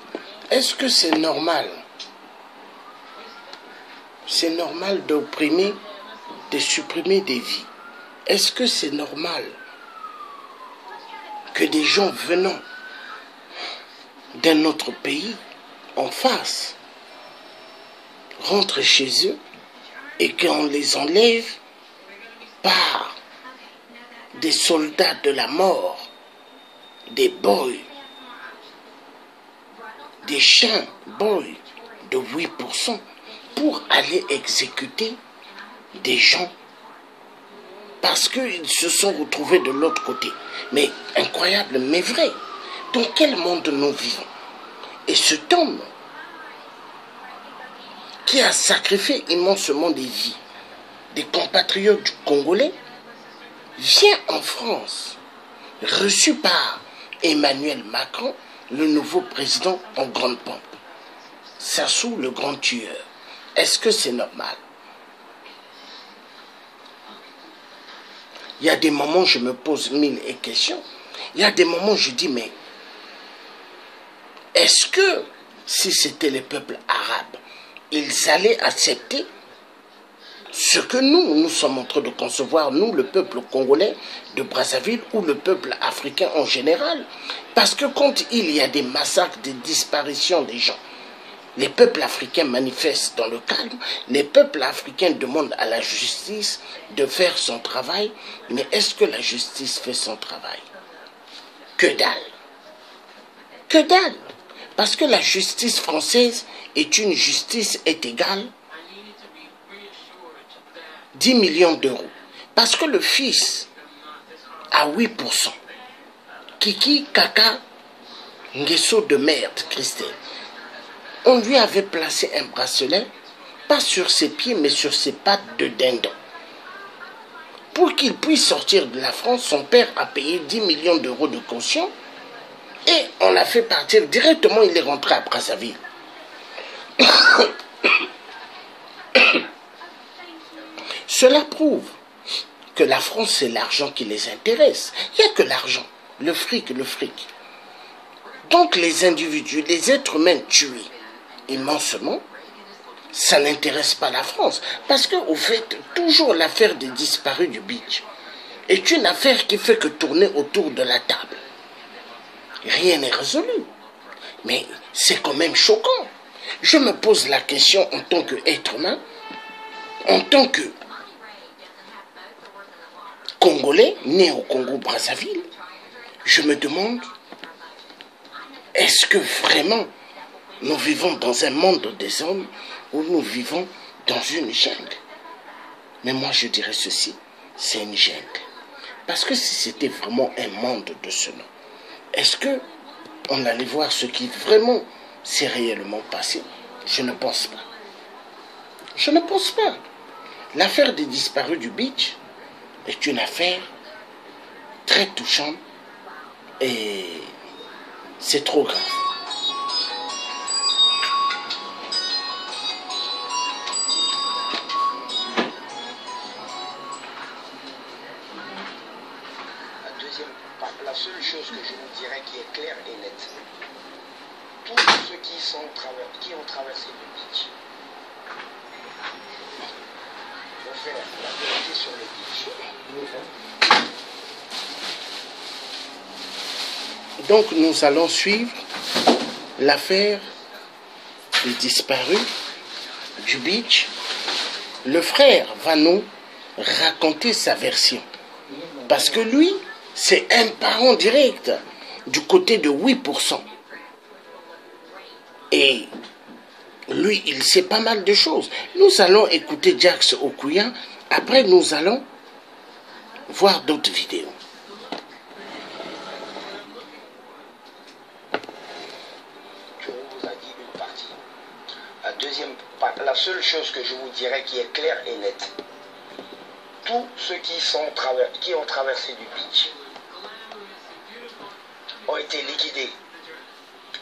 Est-ce que c'est normal? C'est normal d'opprimer, de supprimer des vies. Est-ce que c'est normal que des gens venant d'un autre pays en face rentrent chez eux et qu'on les enlève par des soldats de la mort, des boys, des chiens boys de 8% pour aller exécuter des gens parce qu'ils se sont retrouvés de l'autre côté. Mais incroyable, mais vrai. Dans quel monde nous vivons? Et cet homme qui a sacrifié immensement des vies, des compatriotes du Congolais, vient en France, reçu par Emmanuel Macron, le nouveau président en grande pompe. Sassou, le grand tueur. Est-ce que c'est normal? Il y a des moments où je me pose mille questions. Il y a des moments où je dis, mais est-ce que si c'était les peuples arabes, ils allaient accepter ce que nous sommes en train de concevoir, nous, le peuple congolais de Brazzaville ou le peuple africain en général? Parce que quand il y a des massacres, des disparitions des gens, les peuples africains manifestent dans le calme, les peuples africains demandent à la justice de faire son travail, mais est-ce que la justice fait son travail? Que dalle! Que dalle! Parce que la justice française est une justice est égale 10 millions d'euros. Parce que le fils a 8%. Kiki, Kaka, Nguesso de merde, Christelle. On lui avait placé un bracelet, pas sur ses pieds, mais sur ses pattes de dindon. Pour qu'il puisse sortir de la France, son père a payé 10 millions d'euros de caution et on l'a fait partir directement, il est rentré à Brazzaville. Cela prouve que la France, c'est l'argent qui les intéresse. Il n'y a que l'argent, le fric, le fric. Donc les individus, les êtres humains tués immensement, ça n'intéresse pas la France. Parce qu'au fait, toujours l'affaire des disparus du beach est une affaire qui fait que tourner autour de la table. Rien n'est résolu. Mais c'est quand même choquant. Je me pose la question en tant qu'être humain, en tant que Congolais, né au Congo-Brazzaville, je me demande, est-ce que vraiment nous vivons dans un monde des hommes ou nous vivons dans une jungle? Mais moi je dirais ceci, c'est une jungle. Parce que si c'était vraiment un monde de ce nom, est-ce que on allait voir ce qui vraiment s'est réellement passé? Je ne pense pas. Je ne pense pas. L'affaire des disparus du beach est une affaire très touchante et c'est trop grave. La seule chose que je vous dirais qui est claire et nette, tous ceux qui ont traversé le beach vont faire la vérité sur le beach. Donc nous allons suivre l'affaire des disparus du beach. Le frère va nous raconter sa version. Parce que lui, c'est un parent direct du côté de 8%. Et lui, il sait pas mal de choses. Nous allons écouter Jax Okuya. Après, nous allons voir d'autres vidéos. Je vous ai dit une partie. La seule chose que je vous dirais qui est claire et nette, tous ceux qui ont traversé du beach ont été liquidés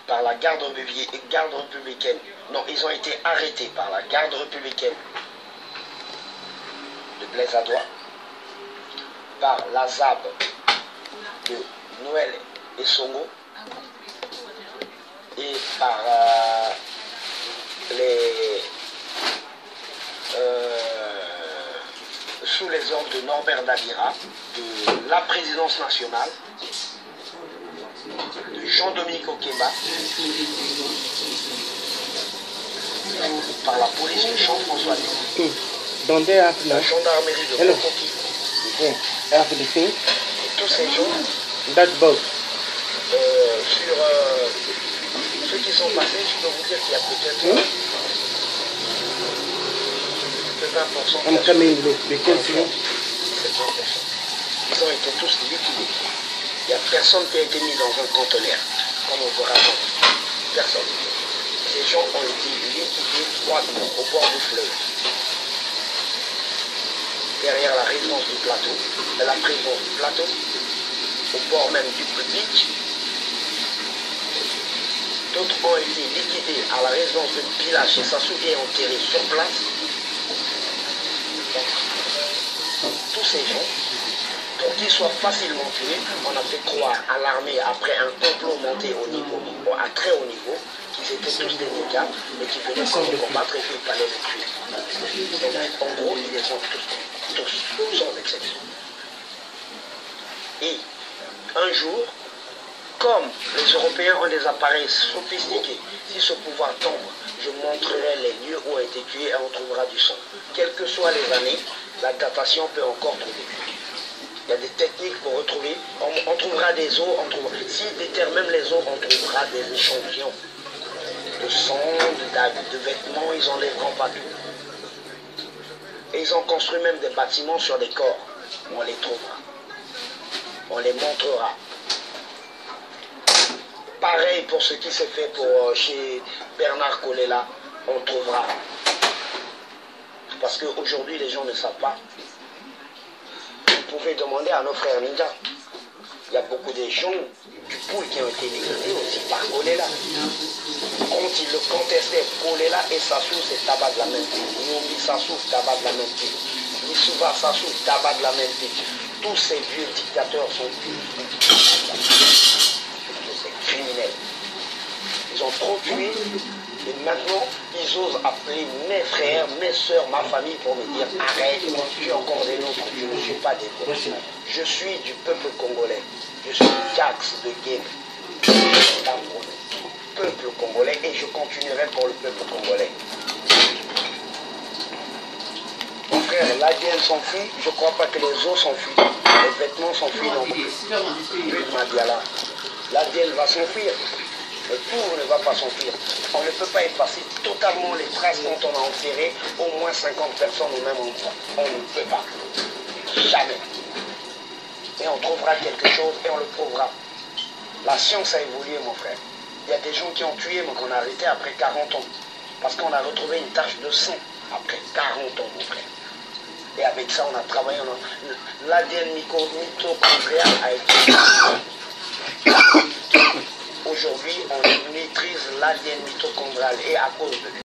par la garde républicaine. Non, ils ont été arrêtés par la garde républicaine de Blaise Adoua, par la ZAB de Noël et Songo, et par sous les ordres de Norbert Dabira, de la présidence nationale, de Jean-Dominique Okeba, par la police de Jean-François Denis, la gendarmerie de Kokoki, everything. Tous ces gens, That boat. sur ceux qui sont passés, je peux vous dire qu'il y a peut-être 20%. I'm coming look because you... Ils ont été tous liquidés. Il n'y a personne qui a été mis dans un conteneur, comme on vous raconte. Personne. Ces gens ont été liquidés froidement au bord du fleuve. Derrière la résidence du plateau, la prison du plateau, au bord même du beach. D'autres ont été liquidés à la résidence de Pila chez Sassou et enterrés sur place. Donc, tous ces gens, pour qu'ils soient facilement tués, on a fait croire à l'armée, après un complot monté au niveau, à très haut niveau, qu'ils étaient tous des médias et qu'ils venaient pour les combattre et qu'il fallait les tuer. Donc, en gros, ils les ont tous, sans exception. Et un jour, comme les Européens ont des appareils sophistiqués, si ce pouvoir tombe, je montrerai les lieux où a été tué et on trouvera du sang. Quelles que soient les années, la datation peut encore trouver. Il y a des techniques pour retrouver. On trouvera des os, s'ils déterrent même les os, on trouvera des échantillons de sang, de vêtements, ils n'enlèveront pas tout. Et ils ont construit même des bâtiments sur des corps. On les trouvera. On les montrera. Pareil pour ce qui s'est fait pour chez Bernard Kolela, on trouvera. Parce qu'aujourd'hui, les gens ne savent pas. Vous pouvez demander à nos frères ninjas. Il y a beaucoup de gens du pool qui ont été liquidés aussi par Kolela. Quand ils le contestaient, Kolela et Sassou, c'est tabac de la même pied. Yomi Sassou, tabac de la même pied. Issouva Sassou, tabac de la même pied. Tous ces vieux dictateurs sont criminels. Ils ont trop tué et maintenant ils osent appeler mes frères, mes soeurs, ma famille pour me dire arrête, tu es encore des nôtres, je ne suis pas des nôtres. Je suis du peuple congolais, je suis Jax de Game, peuple congolais et je continuerai pour le peuple congolais. Mon frère, l'ADN s'enfuit, je ne crois pas que les os s'enfuient, les vêtements s'enfuient non plus. L'ADN va s'enfuir, mais tout ne va pas s'enfuir. On ne peut pas effacer totalement les traces quand on a enterré au moins 50 personnes au même endroit. On ne peut pas. Jamais. Et on trouvera quelque chose et on le prouvera. La science a évolué, mon frère. Il y a des gens qui ont tué, mais qu'on a arrêté après 40 ans. Parce qu'on a retrouvé une tache de sang après 40 ans, mon frère. Et avec ça, on a travaillé. L'ADN mitochondrial a été... Aujourd'hui, on maîtrise l'ADN mitochondrial et à cause de